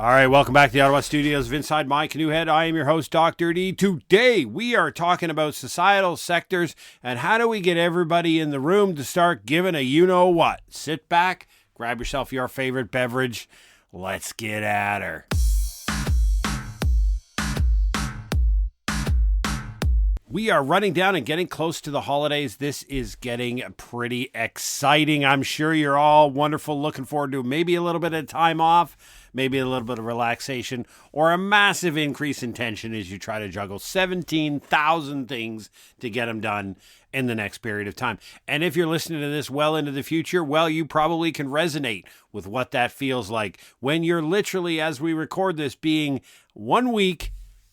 All right, welcome back to the Ottawa studios of Inside My Canoe Head. I am your host, Dr. D. Today, we are talking about societal sectors and how do we get everybody in the room to start giving a you-know-what. Sit back, grab yourself your favorite beverage. Let's get at her. We are running down and getting close to the holidays. This is getting pretty exciting. I'm sure you're all wonderful, looking forward to maybe a little bit of time off, maybe a little bit of relaxation, or a massive increase in tension as you try to juggle 17,000 things to get them done in the next period of time. And if you're listening to this well into the future, well, you probably can resonate with what that feels like when you're literally, as we record this, being 1 week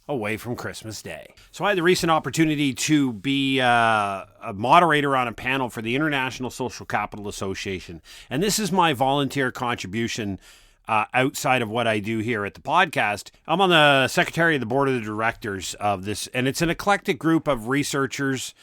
away from Christmas Day. So I had the recent opportunity to be a moderator on a panel for the International Social Capital Association. And this is my volunteer contribution outside of what I do here at the podcast. I'm on the secretary of the board of the directors of this, and it's an eclectic group of researchers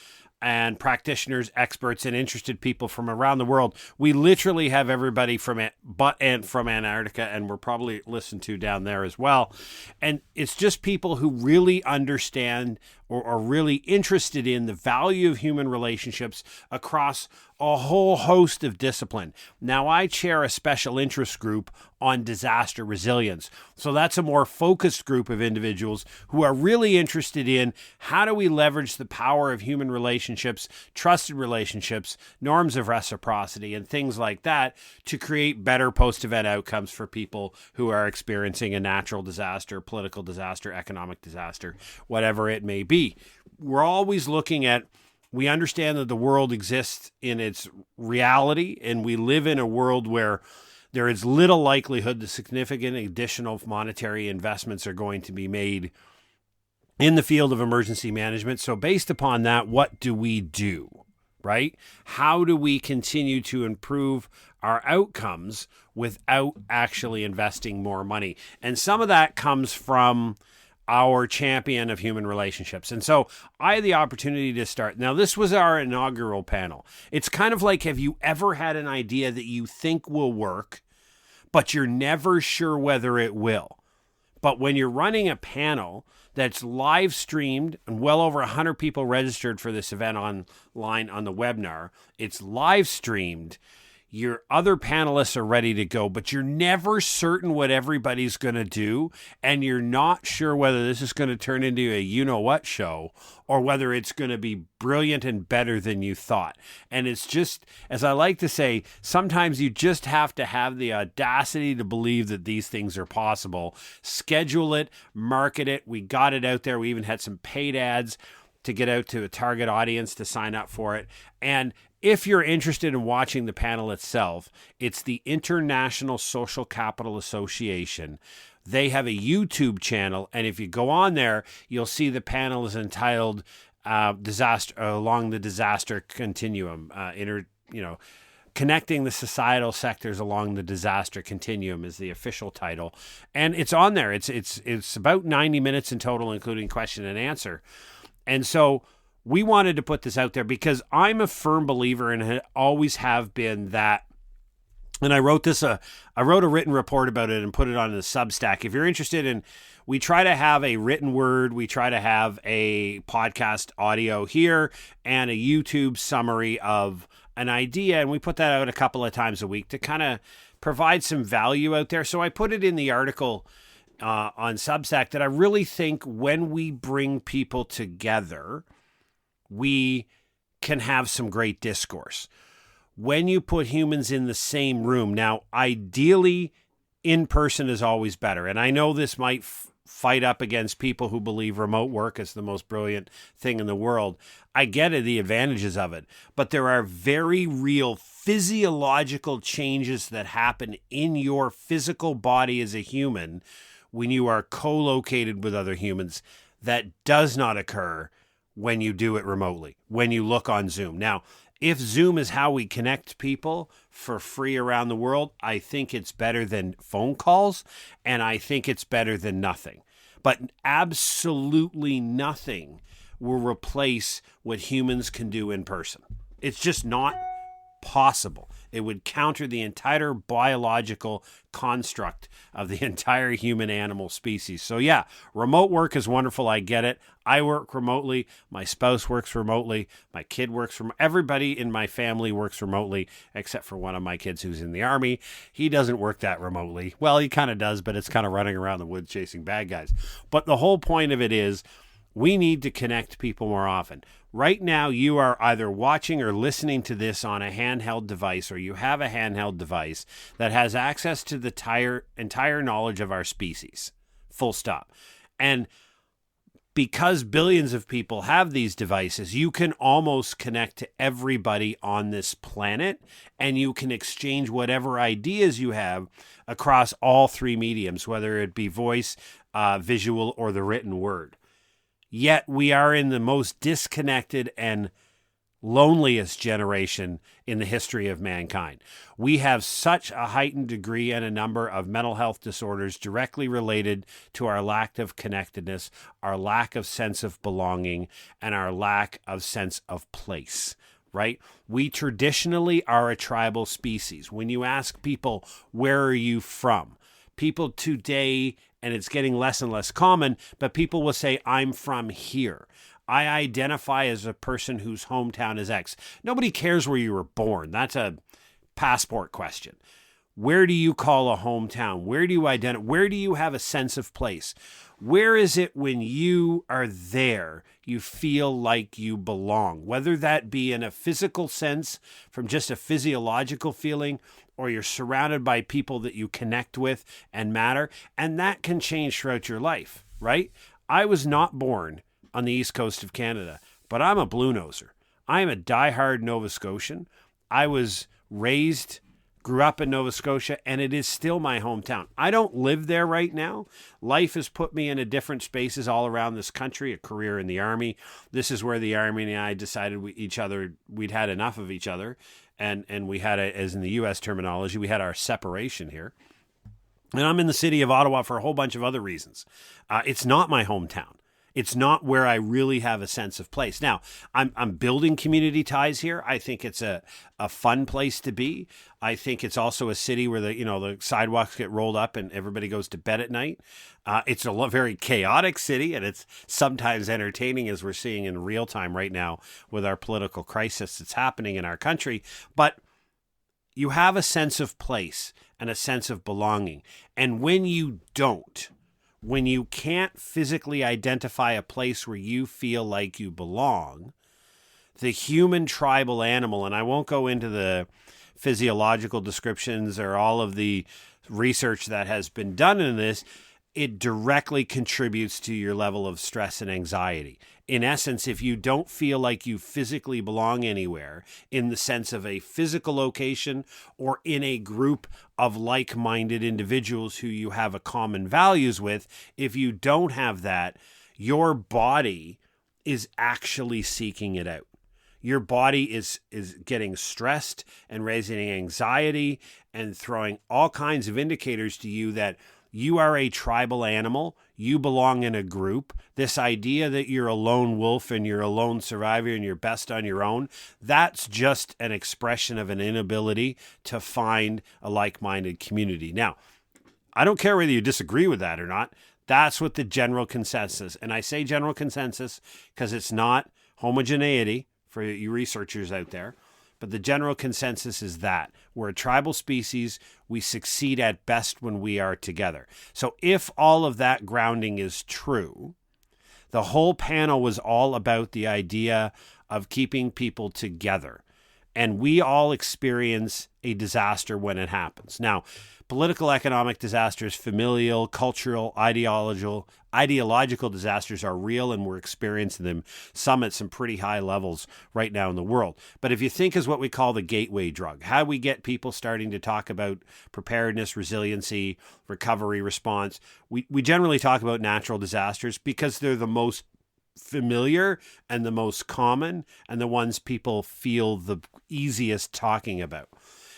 and practitioners, experts, and interested people from around the world. We literally have everybody from Antarctica, and we're probably listened to down there as well. And it's just people who really understand or are really interested in the value of human relationships across a whole host of discipline. Now, I chair a special interest group on disaster resilience. So that's a more focused group of individuals who are really interested in how do we leverage the power of human relationships, trusted relationships, norms of reciprocity, and things like that to create better post-event outcomes for people who are experiencing a natural disaster, political disaster, economic disaster, whatever it may be. We're always looking at, we understand that the world exists in its reality, and we live in a world where there is little likelihood that significant additional monetary investments are going to be made in the field of emergency management. So based upon that, what do we do, right? How do we continue to improve our outcomes without actually investing more money? And some of that comes from our champion of human relationships. And so I had the opportunity to start. Now, this was our inaugural panel. It's kind of like, have you ever had an idea that you think will work, but you're never sure whether it will? But when you're running a panel that's live streamed and well over 100 people registered for this event online on the webinar, it's live streamed. Your other panelists are ready to go, but you're never certain what everybody's going to do, and you're not sure whether this is going to turn into a you-know-what show or whether it's going to be brilliant and better than you thought. And it's just, as I like to say, sometimes you just have to have the audacity to believe that these things are possible. Schedule it, market it. We got it out there. We even had some paid ads to get out to a target audience to sign up for it. And if you're interested in watching the panel itself, it's the International Social Capital Association. They have a YouTube channel, and if you go on there, you'll see the panel is entitled "Disaster Along the Disaster Continuum." Connecting the societal sectors along the disaster continuum is the official title, and it's on there. It's about 90 minutes in total, including question and answer, and so we wanted to put this out there because I'm a firm believer and always have been that. And I wrote a written report about it and put it on the Substack. If you're interested in, we try to have a written word, we try to have a podcast audio here and a YouTube summary of an idea. And we put that out a couple of times a week to kind of provide some value out there. So I put it in the article on Substack that I really think when we bring people together, we can have some great discourse. When you put humans in the same room, now, ideally, in person is always better. And I know this might fight up against people who believe remote work is the most brilliant thing in the world. I get it, the advantages of it. But there are very real physiological changes that happen in your physical body as a human when you are co-located with other humans that does not occur when you do it remotely, when you look on Zoom. Now, if Zoom is how we connect people for free around the world, I think it's better than phone calls, and I think it's better than nothing. But absolutely nothing will replace what humans can do in person. It's just not possible. It would counter the entire biological construct of the entire human animal species. So yeah, remote work is wonderful. I get it. I work remotely. My spouse works remotely. My kid works from everybody in my family works remotely, except for one of my kids who's in the Army. He doesn't work that remotely. Well, he kind of does, but it's kind of running around the woods chasing bad guys. But the whole point of it is we need to connect people more often. Right now, you are either watching or listening to this on a handheld device, or you have a handheld device that has access to the entire knowledge of our species. Full stop. And because billions of people have these devices, you can almost connect to everybody on this planet, and you can exchange whatever ideas you have across all three mediums, whether it be voice, visual, or the written word. Yet we are in the most disconnected and loneliest generation in the history of mankind. We have such a heightened degree and a number of mental health disorders directly related to our lack of connectedness, our lack of sense of belonging, and our lack of sense of place, right? We traditionally are a tribal species. When you ask people, where are you from? People today, and it's getting less and less common, but people will say, I'm from here. I identify as a person whose hometown is X. Nobody cares where you were born. That's a passport question. Where do you call a hometown? Where do you identify? Where do you have a sense of place? Where is it when you are there, you feel like you belong? Whether that be in a physical sense, from just a physiological feeling, or you're surrounded by people that you connect with and matter. And that can change throughout your life, right? I was not born on the east coast of Canada, but I'm a Blue Noser. I am a diehard Nova Scotian. I was grew up in Nova Scotia, and it is still my hometown. I don't live there right now. Life has put me into different spaces all around this country, a career in the Army. This is where the Army and I decided we'd had enough of each other. And we had, as in the U.S. terminology, we had our separation here. And I'm in the city of Ottawa for a whole bunch of other reasons. It's not my hometown. It's not where I really have a sense of place. Now, I'm building community ties here. I think it's a fun place to be. I think it's also a city where the sidewalks get rolled up and everybody goes to bed at night. It's a very chaotic city, and it's sometimes entertaining, as we're seeing in real time right now with our political crisis that's happening in our country. But you have a sense of place and a sense of belonging. And when you don't, when you can't physically identify a place where you feel like you belong, the human tribal animal, and I won't go into the physiological descriptions or all of the research that has been done in this, it directly contributes to your level of stress and anxiety. In essence, if you don't feel like you physically belong anywhere in the sense of a physical location or in a group of like-minded individuals who you have a common values with, if you don't have that, your body is actually seeking it out. Your body is getting stressed and raising anxiety and throwing all kinds of indicators to you that you are a tribal animal. You belong in a group. This idea that you're a lone wolf and you're a lone survivor and you're best on your own, that's just an expression of an inability to find a like-minded community. Now, I don't care whether you disagree with that or not. That's what the general consensus, and I say general consensus because it's not homogeneity for you researchers out there. But the general consensus is that we're a tribal species. We succeed at best when we are together. So if all of that grounding is true, the whole panel was all about the idea of keeping people together. And we all experience a disaster when it happens. Now, political, economic disasters, familial, cultural, ideological disasters are real, and we're experiencing them, some at some pretty high levels right now in the world. But if you think is what we call the gateway drug, how we get people starting to talk about preparedness, resiliency, recovery, response, we generally talk about natural disasters because they're the most familiar and the most common and the ones people feel the easiest talking about.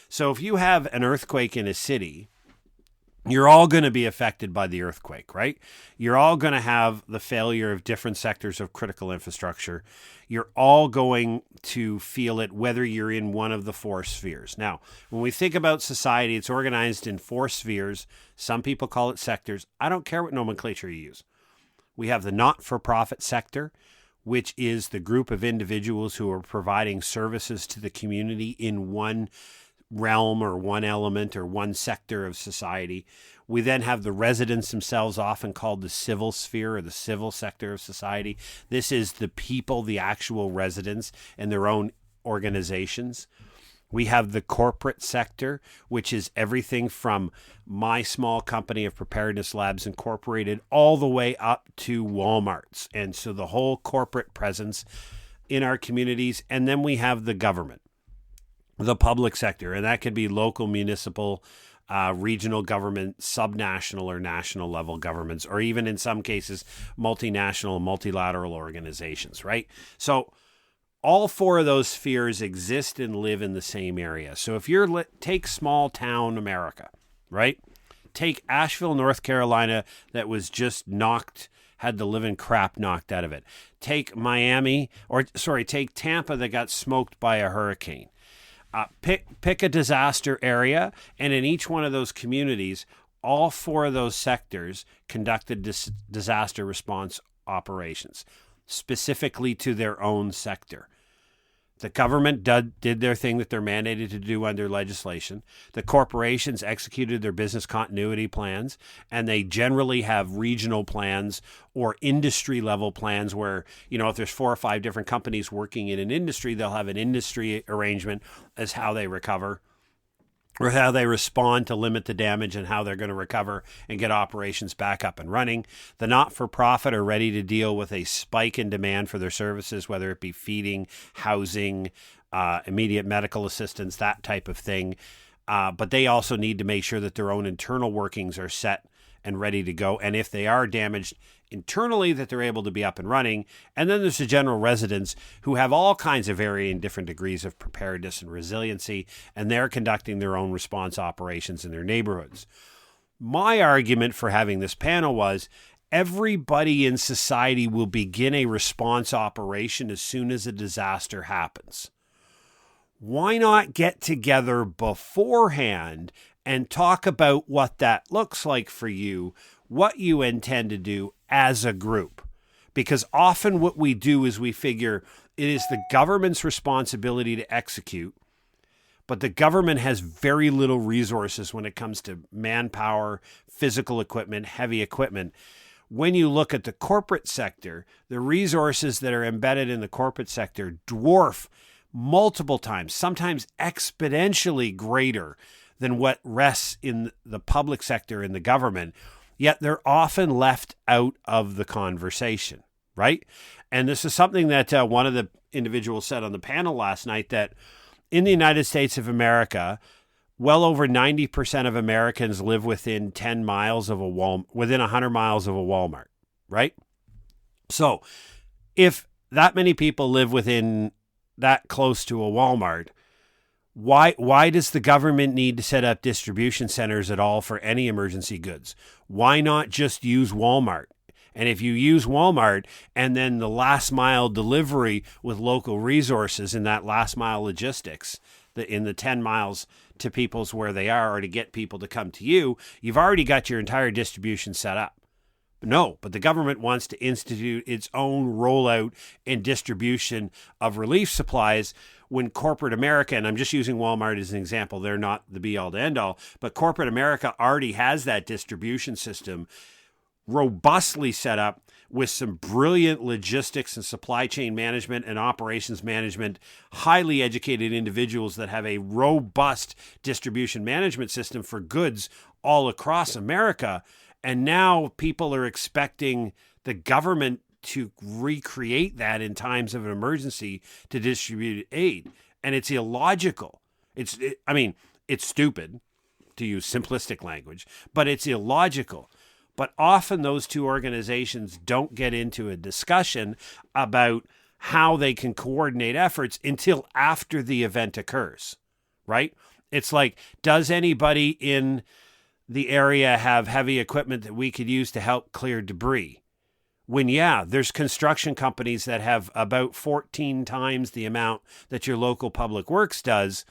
So if you have an earthquake in a city, you're all going to be affected by the earthquake, right? You're all going to have the failure of different sectors of critical infrastructure. You're all going to feel it whether you're in one of the four spheres. Now, when we think about society, it's organized in four spheres. Some people call it sectors. I don't care what nomenclature you use. We have the not-for-profit sector, which is the group of individuals who are providing services to the community in one realm or one element or one sector of society. We then have the residents themselves, often called the civil sphere or the civil sector of society. This is the people, the actual residents and their own organizations. We have the corporate sector, which is everything from my small company of Preparedness Labs Incorporated all the way up to Walmart's. And so the whole corporate presence in our communities. And then we have the government, the public sector, and that could be local, municipal, regional government, subnational or national level governments, or even in some cases, multinational and multilateral organizations, right? So all four of those spheres exist and live in the same area. So if you're, take small town America, right? Take Asheville, North Carolina, that was just had the living crap knocked out of it. Take take Tampa that got smoked by a hurricane. Pick a disaster area, and in each one of those communities, all four of those sectors conducted disaster response operations, specifically to their own sector. The government did their thing that they're mandated to do under legislation. The corporations executed their business continuity plans, and they generally have regional plans or industry level plans where, if there's 4 or 5 different companies working in an industry, they'll have an industry arrangement as how they recover or how they respond to limit the damage and how they're going to recover and get operations back up and running. The not-for-profit are ready to deal with a spike in demand for their services, whether it be feeding, housing, immediate medical assistance, that type of thing. But they also need to make sure that their own internal workings are set and ready to go. And if they are damaged internally, that they're able to be up and running. And then there's the general residents who have all kinds of varying different degrees of preparedness and resiliency, and they're conducting their own response operations in their neighborhoods. My argument for having this panel was everybody in society will begin a response operation as soon as a disaster happens. Why not get together beforehand and talk about what that looks like for you, what you intend to do as a group? Because often what we do is we figure it is the government's responsibility to execute, but the government has very little resources when it comes to manpower, physical equipment, heavy equipment. When you look at the corporate sector, the resources that are embedded in the corporate sector dwarf multiple times, sometimes exponentially greater than what rests in the public sector in the government, yet they're often left out of the conversation, right? And this is something that one of the individuals said on the panel last night, that in the United States of America, well over 90% of Americans live within 10 miles of within 100 miles of a Walmart, right? So if that many people live within that close to a Walmart, why does the government need to set up distribution centers at all for any emergency goods? Why not just use Walmart? And if you use Walmart and then the last mile delivery with local resources in that last mile logistics, in the 10 miles to people's where they are, or to get people to come to you, you've already got your entire distribution set up. But the government wants to institute its own rollout and distribution of relief supplies when corporate America, and I'm just using Walmart as an example, they're not the be-all to end-all, but corporate America already has that distribution system robustly set up with some brilliant logistics and supply chain management and operations management, highly educated individuals that have a robust distribution management system for goods all across America. And now people are expecting the government to recreate that in times of an emergency to distribute aid. And it's illogical. It's stupid, to use simplistic language, but it's illogical. But often those two organizations don't get into a discussion about how they can coordinate efforts until after the event occurs, right? It's like, does anybody in the area have heavy equipment that we could use to help clear debris? When, yeah, there's construction companies that have about 14 times the amount that your local public works does.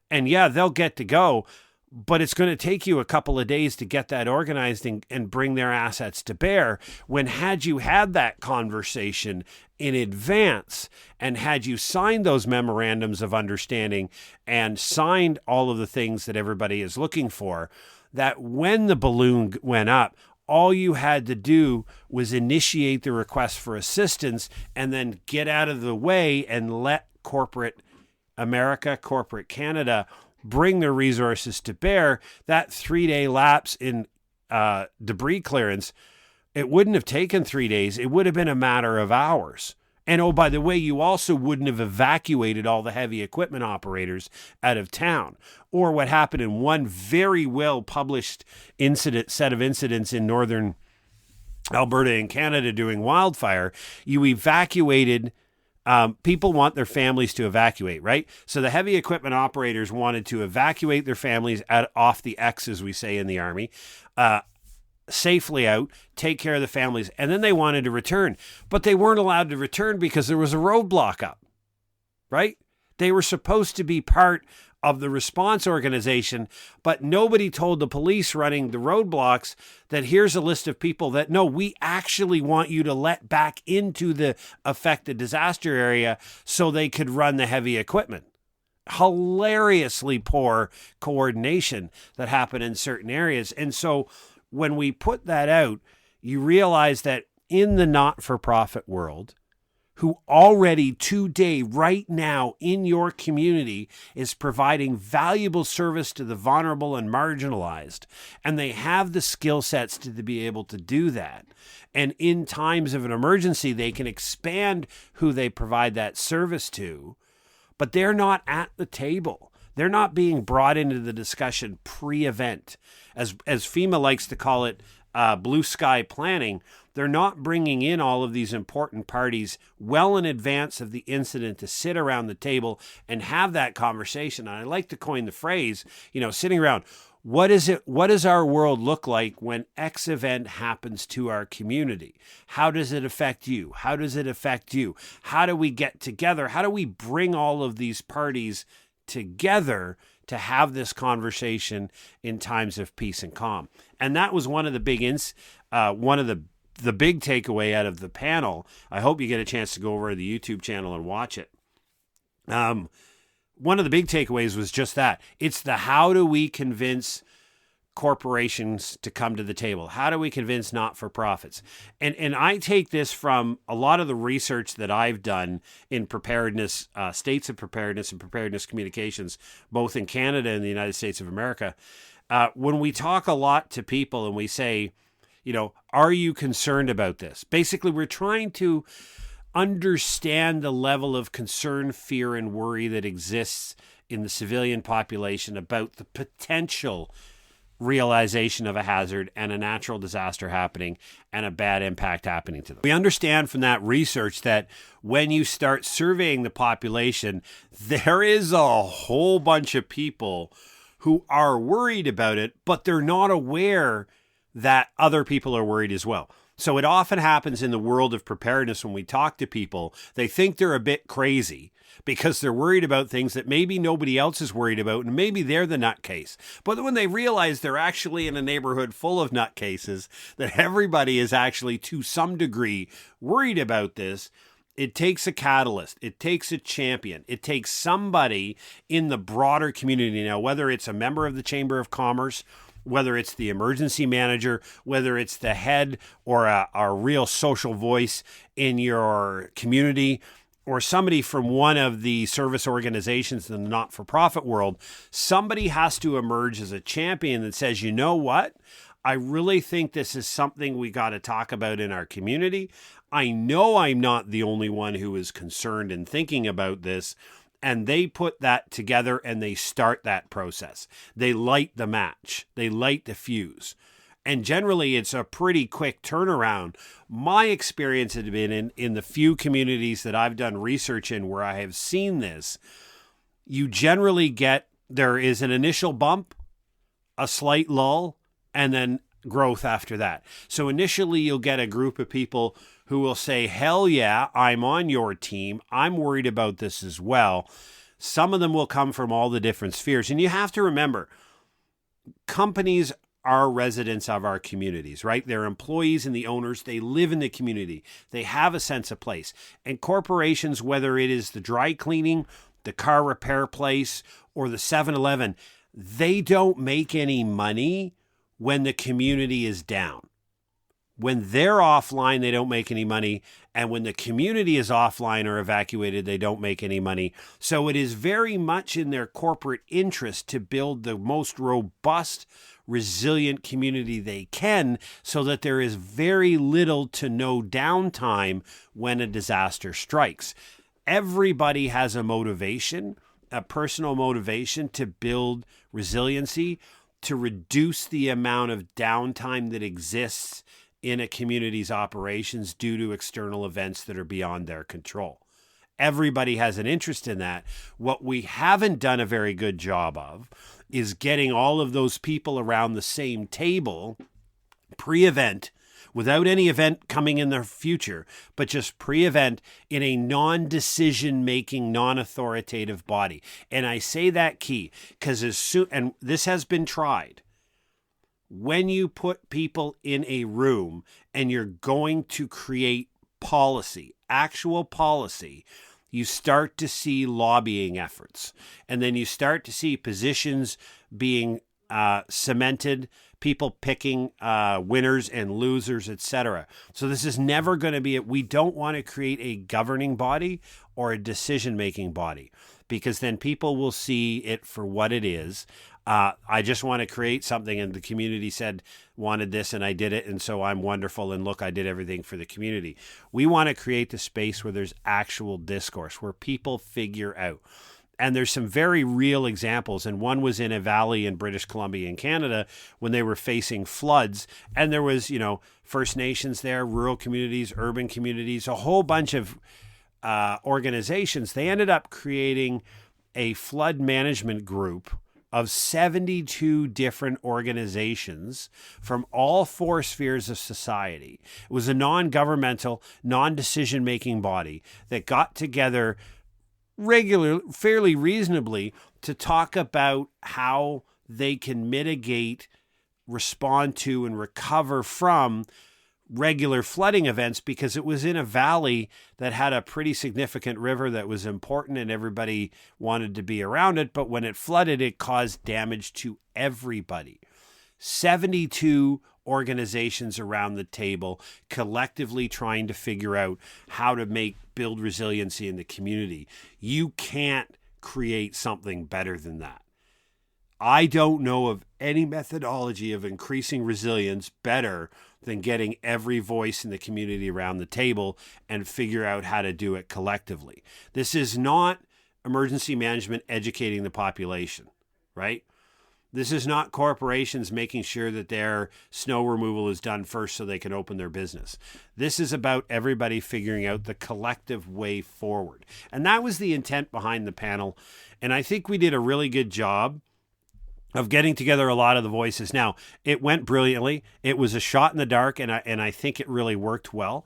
And yeah, they'll get to go, but it's going to take you a couple of days to get that organized and bring their assets to bear. When had you had that conversation in advance and had you signed those memorandums of understanding and signed all of the things that everybody is looking for, that when the balloon went up, all you had to do was initiate the request for assistance and then get out of the way and let corporate America, corporate Canada, bring their resources to bear. That 3-day lapse in debris clearance, it wouldn't have taken 3 days. It would have been a matter of hours. And oh, by the way, you also wouldn't have evacuated all the heavy equipment operators out of town. Or what happened in one very well published set of incidents in northern Alberta and Canada during wildfire, you evacuated. People want their families to evacuate, right? So the heavy equipment operators wanted to evacuate their families off the X, as we say in the Army, safely out, take care of the families, and then they wanted to return. But they weren't allowed to return because there was a roadblock up, right? They were supposed to be part of the response organization, but nobody told the police running the roadblocks that here's a list of people that, no, we actually want you to let back into the affected disaster area so they could run the heavy equipment. Hilariously poor coordination that happened in certain areas. And so when we put that out, you realize that in the not-for-profit world, who already today, right now in your community, is providing valuable service to the vulnerable and marginalized, and they have the skill sets to be able to do that. And in times of an emergency, they can expand who they provide that service to, but they're not at the table. They're not being brought into the discussion pre-event. As FEMA likes to call it, blue sky planning. They're not bringing in all of these important parties well in advance of the incident to sit around the table and have that conversation. And I like to coin the phrase, sitting around, what does our world look like when X event happens to our community? How does it affect you? How does it affect you? How do we get together? How do we bring all of these parties together to have this conversation in times of peace and calm? And that was one of the big the big takeaway out of the panel. I hope you get a chance to go over to the YouTube channel and watch it. One of the big takeaways was just that. It's the how do we convince corporations to come to the table? How do we convince not-for-profits? And I take this from a lot of the research that I've done in preparedness, states of preparedness and preparedness communications, both in Canada and the United States of America. When we talk a lot to people and we say, are you concerned about this? Basically, we're trying to understand the level of concern, fear, and worry that exists in the civilian population about the potential realization of a hazard and a natural disaster happening and a bad impact happening to them. We understand from that research that when you start surveying the population, there is a whole bunch of people who are worried about it, but they're not aware that other people are worried as well. So it often happens in the world of preparedness when we talk to people, they think they're a bit crazy because they're worried about things that maybe nobody else is worried about, and maybe they're the nutcase. But when they realize they're actually in a neighborhood full of nutcases, that everybody is actually to some degree worried about this, it takes a catalyst. It takes a champion. It takes somebody in the broader community now, whether it's a member of the Chamber of Commerce, whether it's the emergency manager, whether it's the head or a real social voice in your community, or somebody from one of the service organizations in the not-for-profit world, somebody has to emerge as a champion that says, you know what? I really think this is something we got to talk about in our community. I know I'm not the only one who is concerned and thinking about this. And they put that together and they start that process. They light the match. They light the fuse. And generally, it's a pretty quick turnaround. My experience has been in the few communities that I've done research in where I have seen this, you generally get, there is an initial bump, a slight lull, and then growth after that. So initially you'll get a group of people who will say, hell yeah, I'm on your team. I'm worried about this as well. Some of them will come from all the different spheres. And you have to remember, companies are residents of our communities, right? They're employees and the owners. They live in the community. They have a sense of place. And corporations, whether it is the dry cleaning, the car repair place, or the 7-Eleven, they don't make any money when the community is down. When they're offline, they don't make any money. And when the community is offline or evacuated, they don't make any money. So it is very much in their corporate interest to build the most robust, resilient community they can so that there is very little to no downtime when a disaster strikes. Everybody has a motivation, a personal motivation to build resiliency, to reduce the amount of downtime that exists in a community's operations due to external events that are beyond their control. Everybody has an interest in that. What we haven't done a very good job of is getting all of those people around the same table pre-event, without any event coming in the future, but just pre-event in a non-decision-making, non-authoritative body. And I say that key because as soon, and this has been tried, when you put people in a room and you're going to create policy, actual policy, you start to see lobbying efforts. And then you start to see positions being cemented, people picking winners and losers, etc. So this is never going to be we don't want to create a governing body or a decision-making body, because then people will see it for what it is. I just want to create something, and the community wanted this, and I did it, and so I'm wonderful, and look, I did everything for the community. We want to create the space where there's actual discourse, where people figure out. And there's some very real examples, and one was in a valley in British Columbia in Canada when they were facing floods, and there was, First Nations there, rural communities, urban communities, a whole bunch of organizations. They ended up creating a flood management group of 72 different organizations from all four spheres of society. It was a non-governmental, non-decision-making body that got together regularly, fairly reasonably, to talk about how they can mitigate, respond to, and recover from regular flooding events, because it was in a valley that had a pretty significant river that was important and everybody wanted to be around it. But when it flooded, it caused damage to everybody. 72 organizations around the table collectively trying to figure out how to build resiliency in the community. You can't create something better than that. I don't know of any methodology of increasing resilience better than getting every voice in the community around the table and figure out how to do it collectively. This is not emergency management educating the population, right? This is not corporations making sure that their snow removal is done first so they can open their business. This is about everybody figuring out the collective way forward. And that was the intent behind the panel. And I think we did a really good job of getting together a lot of the voices. Now, it went brilliantly. It was a shot in the dark, and I think it really worked well.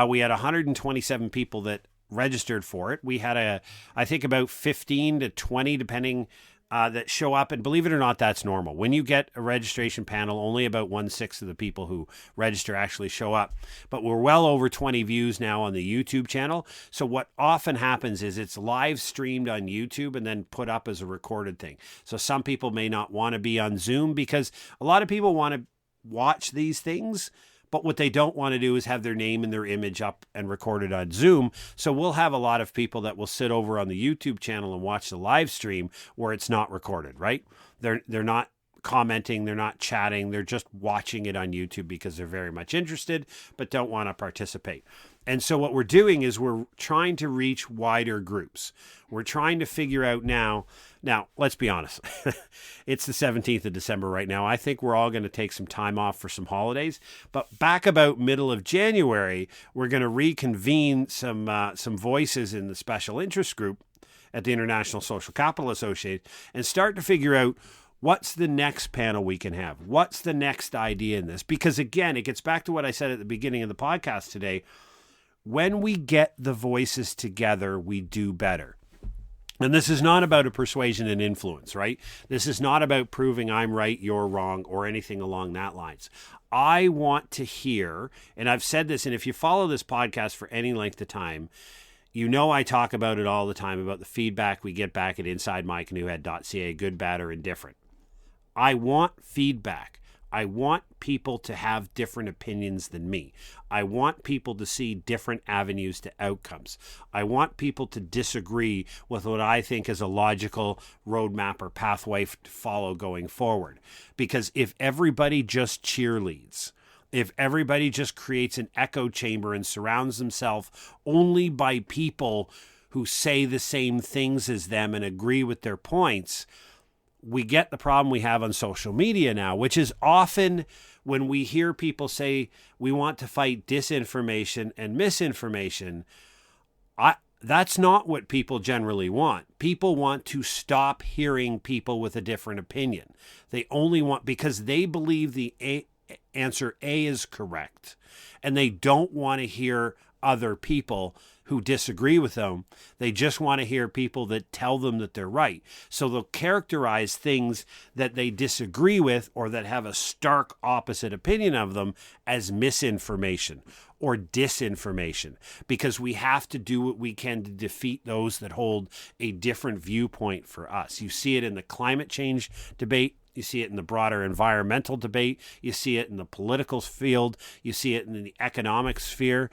We had 127 people that registered for it. We had I think about 15 to 20, depending, that show up. And believe it or not, that's normal. When you get a registration panel, only about 1/6 of the people who register actually show up. But we're well over 20 views now on the YouTube channel. So what often happens is it's live streamed on YouTube and then put up as a recorded thing. So some people may not want to be on Zoom, because a lot of people want to watch these things, but what they don't want to do is have their name and their image up and recorded on Zoom. So we'll have a lot of people that will sit over on the YouTube channel and watch the live stream where it's not recorded, right? They're not commenting, they're not chatting, they're just watching it on YouTube because they're very much interested but don't want to participate. And so what we're doing is we're trying to reach wider groups. We're trying to figure out now, let's be honest, it's the 17th of December right now. I think we're all going to take some time off for some holidays. But back about middle of January, we're going to reconvene some voices in the special interest group at the International Social Capital Association and start to figure out What's the next panel we can have? What's the next idea in this? Because again, it gets back to what I said at the beginning of the podcast today. When we get the voices together, we do better. And this is not about a persuasion and influence, right? This is not about proving I'm right, you're wrong, or anything along that lines. I want to hear, and I've said this, and if you follow this podcast for any length of time, you know I talk about it all the time, about the feedback we get back at InsideMyCanoehead.ca, good, bad, or indifferent. I want feedback. I want people to have different opinions than me. I want people to see different avenues to outcomes. I want people to disagree with what I think is a logical roadmap or pathway to follow going forward. Because if everybody just cheerleads, if everybody just creates an echo chamber and surrounds themselves only by people who say the same things as them and agree with their points, we get the problem we have on social media now, which is often when we hear people say we want to fight disinformation and misinformation. That's not what people generally want. People want to stop hearing people with a different opinion. They only want, because they believe the answer A is correct, and they don't want to hear other people who disagree with them. They just want to hear people that tell them that they're right. So they'll characterize things that they disagree with or that have a stark opposite opinion of them as misinformation or disinformation, because we have to do what we can to defeat those that hold a different viewpoint for us. You see it in the climate change debate. You see it in the broader environmental debate. You see it in the political field. You see it in the economic sphere.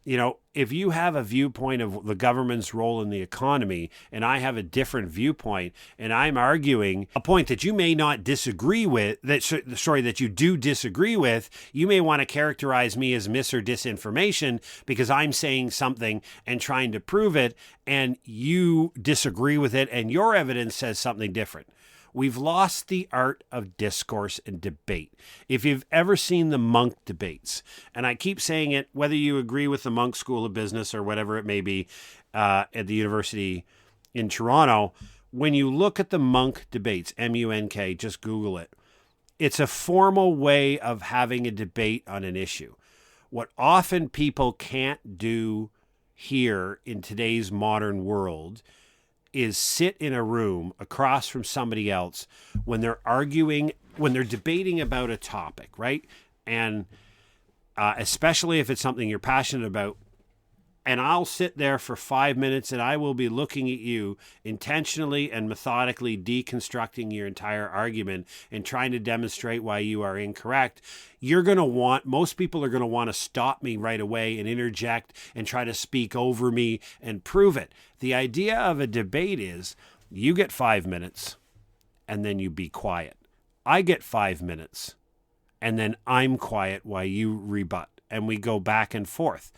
You know, if you have a viewpoint of the government's role in the economy and I have a different viewpoint and I'm arguing a point that you may not disagree with, that you do disagree with, you may want to characterize me as mis or disinformation because I'm saying something and trying to prove it and you disagree with it and your evidence says something different. We've lost the art of discourse and debate. If you've ever seen the Monk debates, and I keep saying it, whether you agree with the Monk School of Business or whatever it may be at the university in Toronto, when you look at the Monk debates, M-U-N-K, just Google it, it's a formal way of having a debate on an issue. What often people can't do here in today's modern world is sit in a room across from somebody else when they're arguing, when they're debating about a topic, right? And especially if it's something you're passionate about. And I'll sit there for 5 minutes and I will be looking at you intentionally and methodically deconstructing your entire argument and trying to demonstrate why you are incorrect. Most people are going to want to stop me right away and interject and try to speak over me and prove it. The idea of a debate is you get 5 minutes and then you be quiet. I get 5 minutes and then I'm quiet while you rebut and we go back and forth.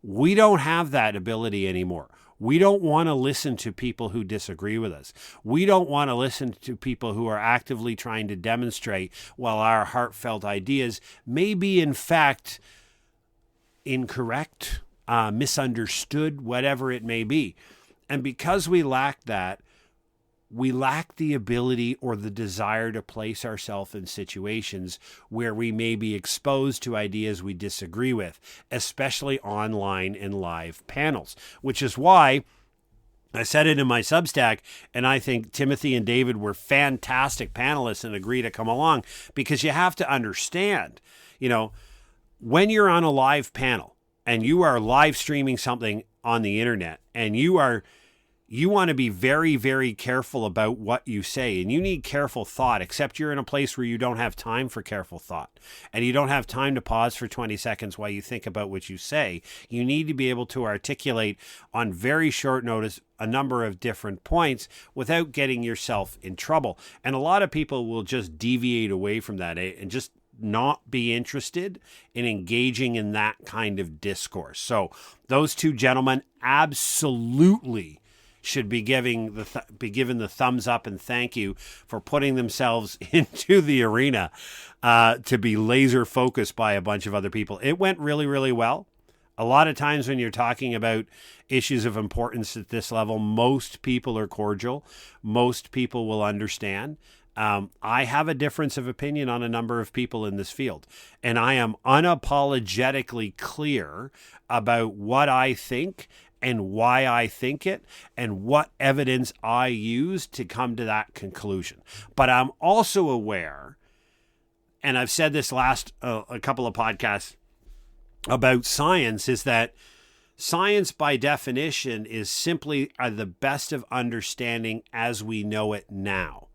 We don't have that ability anymore. We don't want to listen to people who disagree with us. We don't want to listen to people who are actively trying to demonstrate while our heartfelt ideas may be in fact incorrect, misunderstood, whatever it may be. And because we lack that, we lack the ability or the desire to place ourselves in situations where we may be exposed to ideas we disagree with, especially online and live panels, which is why I said it in my Substack, and I think Timothy and David were fantastic panelists and agree to come along, because you have to understand, when you're on a live panel and you are live streaming something on the internet and you want to be very, very careful about what you say, and you need careful thought, except you're in a place where you don't have time for careful thought and you don't have time to pause for 20 seconds while you think about what you say. You need to be able to articulate on very short notice a number of different points without getting yourself in trouble. And a lot of people will just deviate away from that and just not be interested in engaging in that kind of discourse. So those two gentlemen absolutely should be given the thumbs up and thank you for putting themselves into the arena to be laser focused by a bunch of other people. It went really, really well. A lot of times when you're talking about issues of importance at this level, most people are cordial. Most people will understand. I have a difference of opinion on a number of people in this field, and I am unapologetically clear about what I think and why I think it and what evidence I use to come to that conclusion. But I'm also aware, and I've said this last a couple of podcasts about science, is that science by definition is simply the best of understanding as we know it now.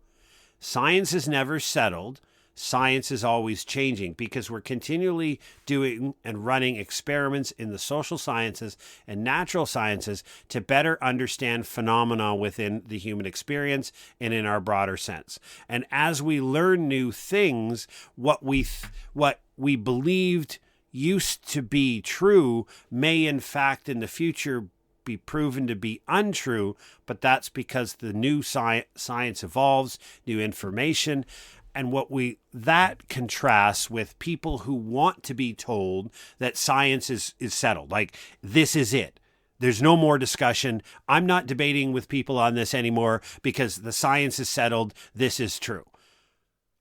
Science is never settled. Science is always changing because we're continually doing and running experiments in the social sciences and natural sciences to better understand phenomena within the human experience and in our broader sense. And as we learn new things, what we believed used to be true may in fact in the future be proven to be untrue, but that's because the new science evolves, new information, and that contrasts with people who want to be told that science is settled. Like, this is it. There's no more discussion. I'm not debating with people on this anymore because the science is settled. This is true.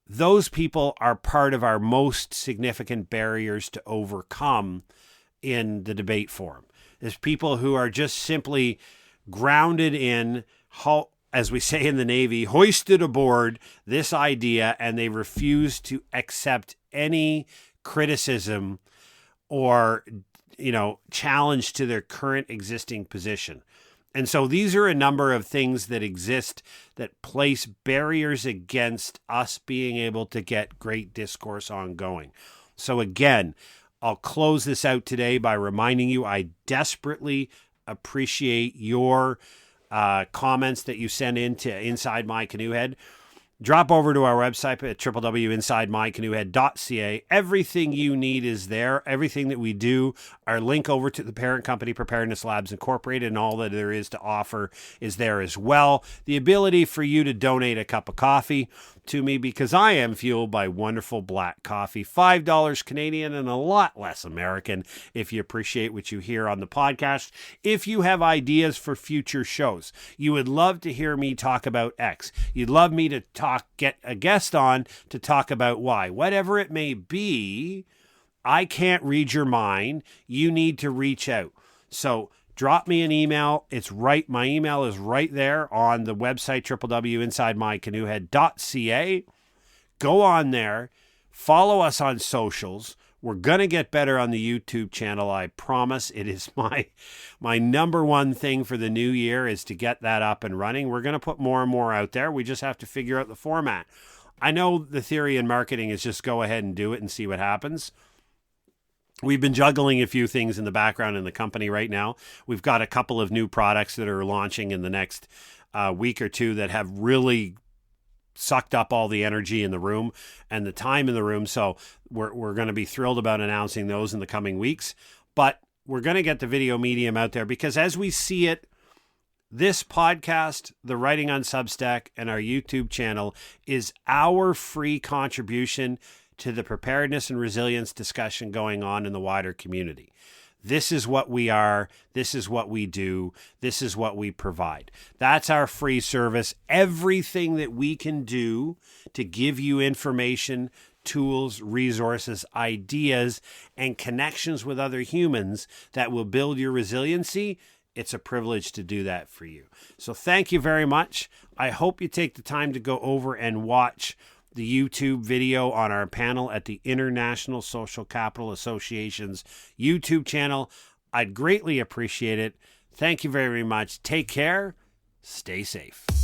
Those people are part of our most significant barriers to overcome in the debate forum. There's people who are just simply grounded in, as we say in the Navy, hoisted aboard this idea, and they refuse to accept any criticism or, challenge to their current existing position. And so these are a number of things that exist that place barriers against us being able to get great discourse ongoing. So again, I'll close this out today by reminding you I desperately appreciate your comments that you send in to Inside My Canoe Head. Drop over to our website at www.insidemycanoehead.ca. Everything you need is there. Everything that we do, our link over to the parent company, Preparedness Labs Incorporated, and all that there is to offer is there as well. The ability for you to donate a cup of coffee to me, because I am fueled by wonderful black coffee, $5 Canadian and a lot less American, if you appreciate what you hear on the podcast. If you have ideas for future shows, you would love to hear me talk about X, you'd love me to get a guest on to talk about Y, whatever it may be, I can't read your mind. You need to reach out. So drop me an email. My email is right there on the website, www.insidemycanoehead.ca. Go on there. Follow us on socials. We're going to get better on the YouTube channel, I promise. It is my number one thing for the new year is to get that up and running. We're going to put more and more out there. We just have to figure out the format. I know the theory in marketing is just go ahead and do it and see what happens. We've been juggling a few things in the background in the company right now. We've got a couple of new products that are launching in the next week or two that have really sucked up all the energy in the room and the time in the room. So we're going to be thrilled about announcing those in the coming weeks. But we're going to get the video medium out there because as we see it, this podcast, the Writing on Substack, and our YouTube channel is our free contribution to the preparedness and resilience discussion going on in the wider community. This is what we are. This is what we do. This is what we provide. That's our free service. Everything that we can do to give you information, tools, resources, ideas, and connections with other humans that will build your resiliency, it's a privilege to do that for you. So thank you very much. I hope you take the time to go over and watch the YouTube video on our panel at the International Social Capital Association's YouTube channel. I'd greatly appreciate it. Thank you very much. Take care. Stay safe.